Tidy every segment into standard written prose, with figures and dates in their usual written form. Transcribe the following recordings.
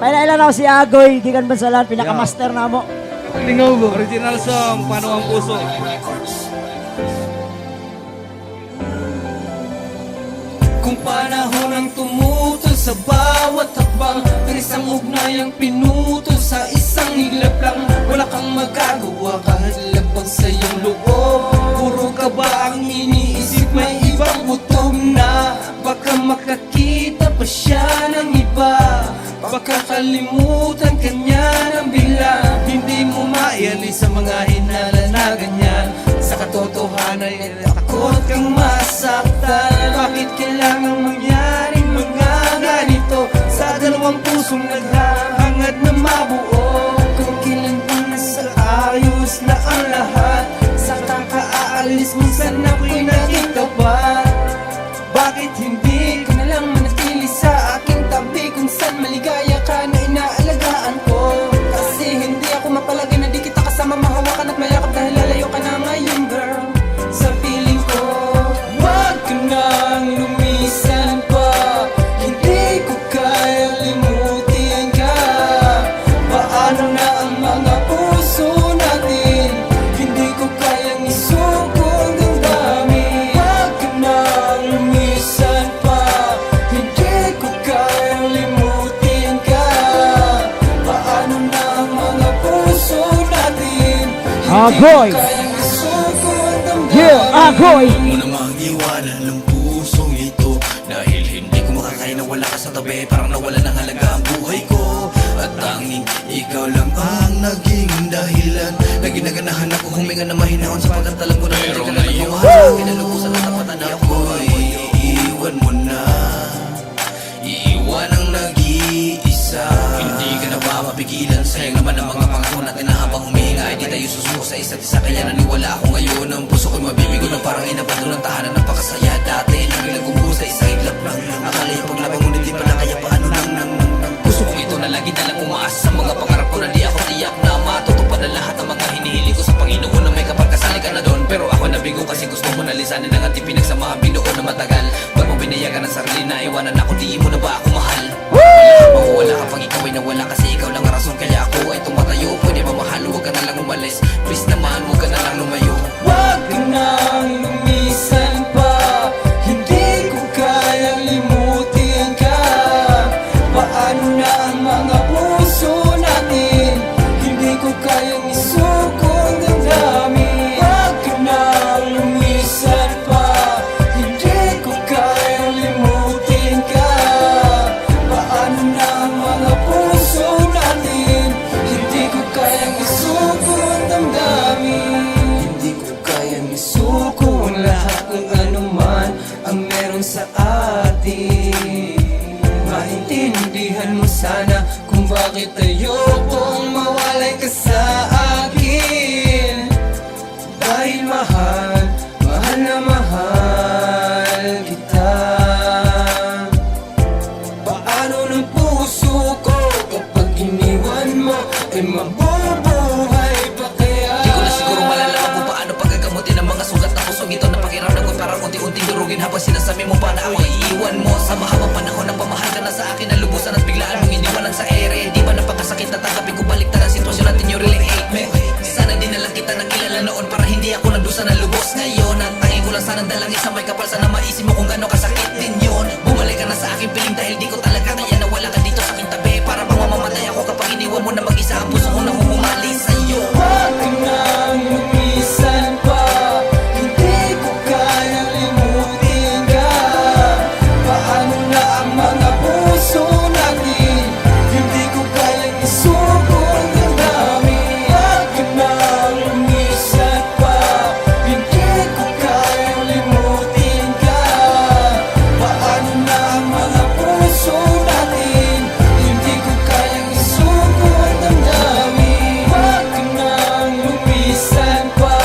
Pailailan ako si Agoy, Gikan Bansalan, pinaka-master na mo. Lingaw mo. Original song, Paano ang Puso. Kung panahon ang tumutol sa bawat hakbang, pero isang ugnayang pinutol sa isang iglap lang. Wala kang magagawa kahit labag sa iyong loob. Puro ka ba ang iniisip, may ibang gutom na? Baka makakita pa siya ng iba, baka kalimutan ka niya ng bigla. Hindi mo maialis sa mga hinala na ganyan. Sa katotohanan ay takot kang masaktan. Bakit kailangang mangyaring mga ganito sa dalawang pusong naghahangad na mabuo? Kung kailan pa nasa ayos na ang lahat, sa kakaalis minsan ako'y nakita ba? Bakit hindi ka nalang manatili sa aking tabi, kung saan maligaya ka na inaalagaan ko? Kasi hindi ako mapalagay na di kita kasama, mahawakan at mayakap dahil lalayo ka na ngayon, girl. Sa piling ko, wag ka nang lumisan pa. Hindi ko kaya limutin ka. Paano na ang mga puso natin? Hindi ko kayang isuko ang damdamin. Wag ka nang lumisan pa. Hindi ko kayang limutin ka. Paano na ang mga puso natin? Agoy! Hindi ko kayang isuko ang damdamin. Yeah, Agoy! Mo namang iwanan ng pusong ito, dahil hindi ko makakaya na wala ka sa tabi. Parang nawala ng halaga ang buhay ko, at tanging ikaw lang ang naging dahilan na ginaganahan ako huminga na mahinahon, sapagkat alam ko na hindi ka na nagmamahal sa akin. Nalubusan at tapatan ako'y iiwan mo na, iiwan ang nag-iisa. Hindi ka na ba mapigilan? Sayang naman ang mga pangako natin na habang humihinga ay di tayo susuko sa isa't isa. Kaya naniwala ako ngayon, ang puso ko'y mabibigo na parang inabato ng tahanan. Napakasaya dati, naging nagbubuhos sa isang iglap lang. Akala yung paglabang ngunit di pala kaya paano nang puso kong ito na lagi nalang umaasa sa mga pangarap ko na di ako tiyak na matutupad na lahat ng mga hinihiling ko sa Panginoon na may kapag kasali ka na doon. Pero ako nabigo kasi gusto mo na lisanin ang ating pinagsamahan binuo na matagal. Ba't mo binayagan ang sarili na iwanan ako, di mo na ba ako mahal? Mawawala ka pag ikaw ay nawala, kasi ikaw lang ang rason kaya ako ay tumatayo. Pwede ba mahal, huwag ka na lang umalis. Please naman, huwag ka na lang lumayo. Wag ka nang lumisan pa. Hindi ko kayang limutin ka. Paano na ang mga puso natin? Hindi ko kayang isuko ang damdamin. Wag ka nang lumisan pa. Hindi ko kayang limutin ka. Paano na ang mga puso natin? Hindi ko kayang isuko ang damdamin. Hindi ko kayang isuko ang lahat ng anuman ang meron sa atin. Maintindihan mo sana kung bakit ayokong mawalay ka sa akin. Dahil mahal, mahal na mahal kita. Paano ng puso ko kapag iniwan mo ay mabubuhay pa kaya? Di ko na siguro malalaman kung paano pagkagamutin ang mga sugat na pusong ito na pakiramdam ko parang unti-unting durugin habang sinasabi mo pa na ako iiwan mo. Sa mahabang panahon na pamahal ka na sa akin, na lubusan at biglaan mong iniwanan sa ere. Di ba napakasakit na tanggapin ko baliktad ang sitwasyon natin, you really hate me. Sana di na lang kita nakilala noon para hindi ako nagdusa na lubos ngayon. At tangin ko lang sana dalangin sa may kapal, sana maisip mo kung gano'ng kasakit din yun. Bumalik ka na sa aking piling dahil di ko talaga kaya na wala ka dito sa aking tabi. Para bang mamamatay ako kapag iniwan mo na mag-isa ang puso ko na humumali sa'yo. Wag ka nang lumisan pa. Hindi ko kayang limutin ka. Paano na ang mga puso natin? Hindi ko kayang isuko ang damdamin. Wag ka nang lumisan pa. Hindi ko kayang limutin ka. Paano na ang mga puso natin? Hindi ko kayang isuko ang damdamin. Wag ka nang lumisan pa.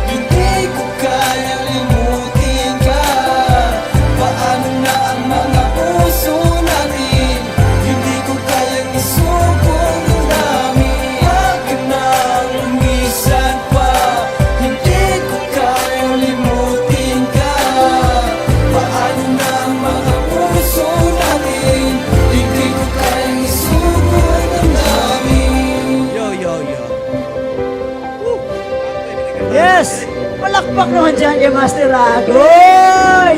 Hindi ko kayang limutin ka. Paano na ang mga puso natin? Hindi ko kayang isuko ang damdamin. Wag ka nang lumisan pa. Hindi ko kayang limutin ka. Paano na ang mga puso natin? Hindi ko kayang isuko Yes! Palakpak naman dyan kay Master Agoy!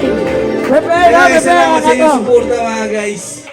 Prepare na, Guys, prepare salamat sa na inyong to. suporta mga guys.